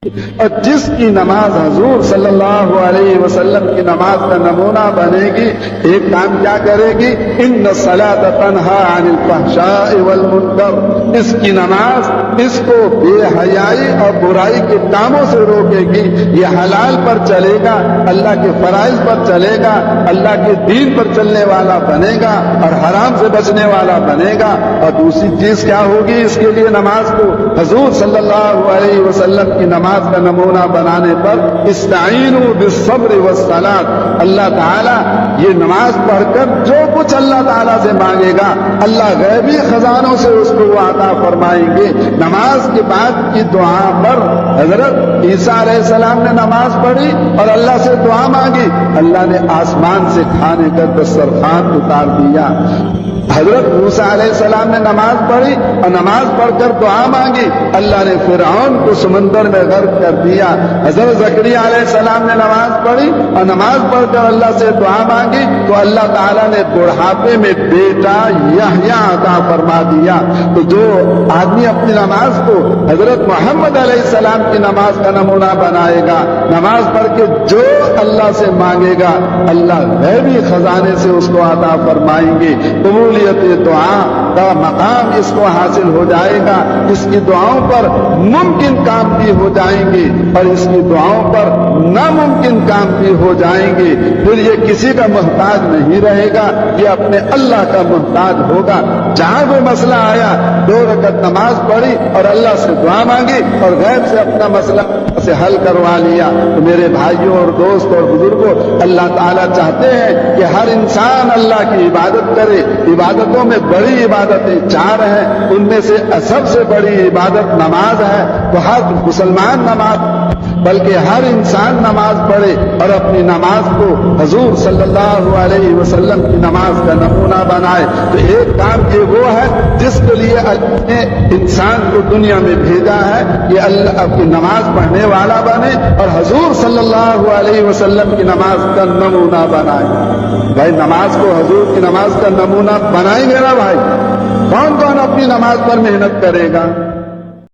اور جس کی نماز حضور صلی اللہ علیہ وسلم کی نماز کا نمونہ بنے گی، ایک کام کیا کرے گی؟ ان الصلاۃ تنہی عن الفحشاء والمنکر، اس کی نماز اس کو بے حیائی اور برائی کے کاموں سے روکے گی، یہ حلال پر چلے گا، اللہ کے فرائض پر چلے گا، اللہ کے دین پر چلنے والا بنے گا اور حرام سے بچنے والا بنے گا۔ اور دوسری چیز کیا ہوگی اس کے لیے؟ نماز کو حضور صلی اللہ علیہ وسلم کی نماز کا نمونہ بنانے پر استعینوا بالصبر والصلاۃ، اللہ تعالیٰ یہ نماز پڑھ کر جو کچھ اللہ تعالیٰ سے مانگے گا اللہ غیبی خزانوں سے اس کو وہ عطا فرمائیں گے۔ نماز کے بعد کی دعا پر حضرت عیسیٰ علیہ السلام نے نماز پڑھی اور اللہ سے دعا مانگی، اللہ نے آسمان سے کھانے کا دسترخوان اتار دیا۔ حضرت موسیٰ علیہ السلام نے نماز پڑھی اور نماز پڑھ کر دعا مانگی، اللہ نے فرعون کو سمندر میں غرق کر دیا۔ حضرت زکریا علیہ السلام نے نماز پڑھی اور نماز پڑھ کر اللہ سے دعا مانگی تو اللہ تعالیٰ نے بڑھاپے میں بیٹا یحییٰ عطا فرما دیا۔ تو جو آدمی اپنی نماز کو حضرت محمد علیہ السلام کی نماز کا نمونہ بنائے گا، نماز پڑھ کے جو اللہ سے مانگے گا اللہ غیبی خزانے سے اس کو عطا فرمائیں گے۔ قبولیت دعا کا مقام اس کو حاصل ہو جائے گا، اس کی دعاؤں پر ممکن کام بھی ہو جائیں گے اور اس کی دعاؤں پر ناممکن کام بھی ہو جائیں گے۔ پھر یہ کسی کا محتاج نہیں رہے گا، یہ اپنے اللہ کا محتاج ہوگا۔ جہاں کوئی مسئلہ آیا 2 رکعت نماز پڑھی اور اللہ سے دعا مانگی اور غیب سے اپنا مسئلہ سے حل کروا لیا۔ تو میرے بھائیوں اور دوست اور بزرگوں، اللہ تعالیٰ چاہتے ہیں کہ ہر انسان اللہ کی عبادت کرے۔ عبادتوں میں بڑی عبادتیں 4 ہیں، ان میں سے سب سے بڑی عبادت نماز ہے۔ تو ہر مسلمان نماز بلکہ ہر انسان نماز پڑھے اور اپنی نماز کو حضور صلی اللہ علیہ وسلم کی نماز کا نمونہ بنائے۔ تو ایک کام یہ وہ ہے جس کے لیے اللہ نے انسان کو دنیا میں بھیجا ہے کہ اللہ کی نماز پڑھنے والا بنے اور حضور صلی اللہ علیہ وسلم کی نماز کا نمونہ بنائے۔ بھائی نماز کو حضور کی نماز کا نمونہ بنائیں گے نا بھائی؟ کون کون اپنی نماز پر محنت کرے گا؟